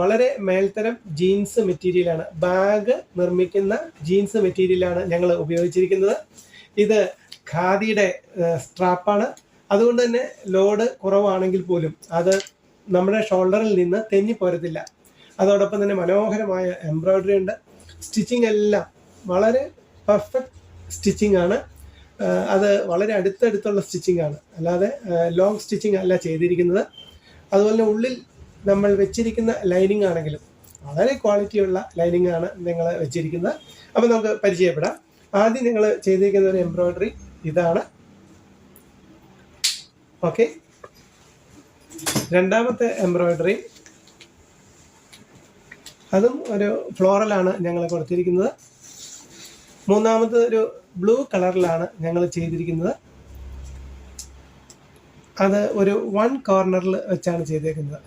വളരെ മേൽത്തരം ജീൻസ് മെറ്റീരിയലാണ്, ബാഗ് നിർമ്മിക്കുന്ന ജീൻസ് മെറ്റീരിയലാണ് ഞങ്ങൾ ഉപയോഗിച്ചിരിക്കുന്നത്. ഇത് ഖാദിയുടെ സ്ട്രാപ്പാണ്. അതുകൊണ്ട് തന്നെ ലോഡ് കുറവാണെങ്കിൽ പോലും അത് നമ്മുടെ ഷോൾഡറിൽ നിന്ന് തെന്നിപ്പോരത്തില്ല. അതോടൊപ്പം തന്നെ മനോഹരമായ എംബ്രോയ്ഡറി ഉണ്ട്. സ്റ്റിച്ചിങ് എല്ലാം വളരെ പെർഫെക്റ്റ് സ്റ്റിച്ചിങ് ആണ്. അത് വളരെ അടുത്തടുത്തുള്ള സ്റ്റിച്ചിങ് ആണ്, അല്ലാതെ ലോങ് സ്റ്റിച്ചിങ് അല്ല ചെയ്തിരിക്കുന്നത്. അതുപോലെ തന്നെ ഉള്ളിൽ നമ്മൾ വെച്ചിരിക്കുന്ന ലൈനിങ് ആണെങ്കിലും വളരെ ക്വാളിറ്റിയുള്ള ലൈനിങ് ആണ് നിങ്ങൾ വെച്ചിരിക്കുന്നത്. അപ്പോൾ നമുക്ക് പരിചയപ്പെടാം. ആദ്യം നിങ്ങൾ ചെയ്തിരിക്കുന്ന ഒരു എംബ്രോയ്ഡറി ഇതാണ്. ഓക്കെ, രണ്ടാമത്തെ എംബ്രോയ്ഡറി അതും ഒരു ഫ്ലോറലാണ് ഞങ്ങൾ കൊടുത്തിരിക്കുന്നത്. മൂന്നാമത്തെ ഒരു ബ്ലൂ കളറിലാണ് ഞങ്ങൾ ചെയ്തിരിക്കുന്നത്. അത് ഒരു 1 കോർണറിൽ വെച്ചാണ് ചെയ്തേക്കുന്നത്.